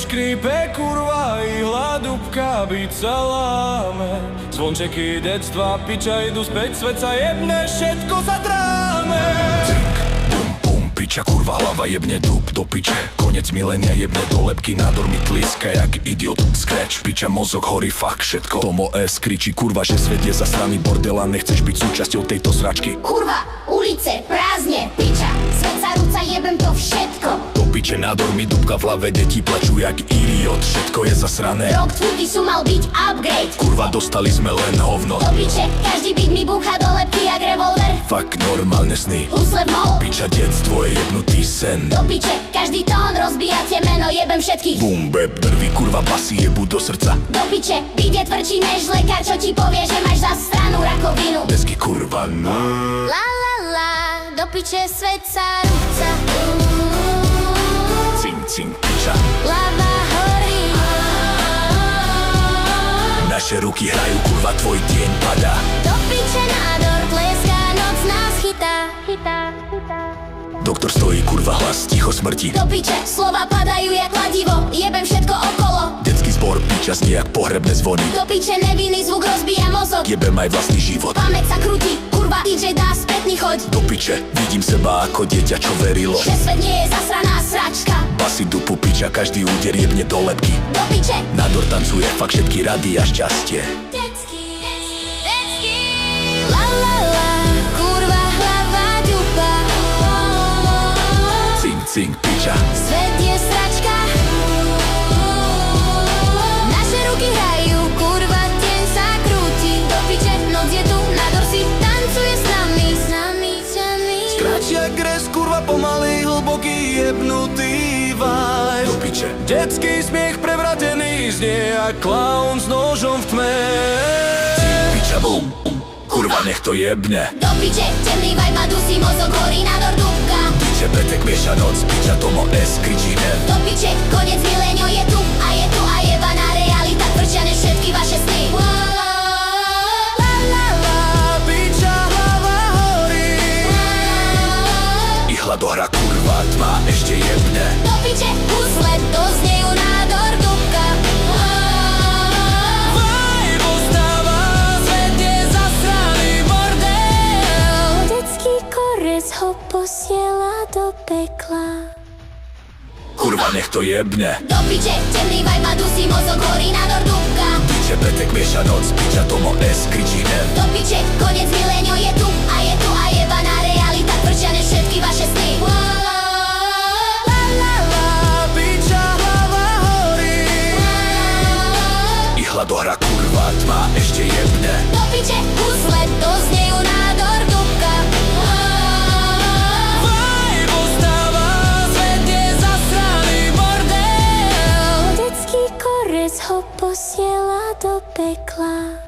už krípe, kurva, i hladúbka byť saláme. Zvončeky detstva, piča idú späť, svet sa jebne, všetko zadráme. Piča, kurva, hlava jebne dub do piče. Konec milénia jebne do lebky, nádor mi tliska jak idiot. Scratch, piča, mozog horí, fuck, všetko. Tomo S kričí, kurva, že svet je zasraný bordel a nechceš byť súčasťou tejto sračky. Kurva, ulice, prázdne, piča, svet sa rúca, jebem to všetko. Do piče, nádor mi dubka v hlave, deti plačú jak idiot. Všetko je zasrané. Rok tvúty sú mal byť upgrade. Kurva, dostali sme len hovno. Do piče, každý beat mi búcha do lebky jak revolver. Fuck, normálne sny. Husle v mol. Piča, detstvo je jebnutý sen. Do piče, každý tón rozbíjate meno, jebem všetkých. Boom, bap, drví, kurva, basy jebu do srdca. Do piče, byť je tvrdší než lekár, čo ti povie, že máš za stranu rakovinu. Desky, kurva, no. La la la, do piče, svet sa rúca. Cing, cing, piča. Lava horí. Naše ruky hrajú, kurva, tvoj tieň padá. Do piče, nádor tleská, noc nás chytá. Doktor stojí, kurva, hlas ticho smrti. Do piče, slova padajú jak kladivo, jebem všetko okolo. Detský zbor, piča, znie jak pohrebné zvony. Do piče, nevinný zvuk rozbíja mozog. Jebem aj vlastný život. Pamäť sa krúti, kurva, DJ dá spätný choď. Do piče, vidím seba ako dieťa, čo verilo. Že svet nie je zasraná sračka. Basy dupu, piča, každý úder jebne do lebky. Do piče, Nádor tancuje, fakt všetky rady a šťastie. detský. La la la, kurva, hlava ďupa. Cing, cing, piča. Svet je sračka. Naše ruky hrajú, kurva, deň sa krúti. Do piče, noc je tu, nádor si tancuje s nami. Skrač jak gres, kurva, pomalý, hlboký, jebnutý vibe. Do piče. Detský smiech prevratený, znie jak klaun s nožom v tme. Piča, bum, kurva, nech to jebne. Do piče, temný vibe ma dusí, mozog horí, nádor dúbka. Piče, petek, mieša noc, piča, Tomo S kričíme. Do piče, konec milénio je tu a jebaná realita tvrdšia než všetky vaše sny. La la la, Piča, hlava horí. Ich hladohra, kurva, tma ešte jebne. do piče, husle doznejú, nádor dúbka. Vibe ostáva, svet je zasraný bordel. Detský korec ho posiela do pekla. Kurva, nech to jebne. Do piče, temný vibe ma dusí, mozog horí, nádor dúbka. Piče, petek, mieša noc, piča, Tomo S kričíme. Do piče, konec milénio je tu a jebaná realita tvrdšia než všetky vaše sny. La la la, Piča, hlava horí. Ich hladohra, kurva, tma ešte jebne. do piče, husle doznejú, nádor dúbka. Vibe ostáva, svet je zasraný bordel. Detský korec ho posiela do pekla.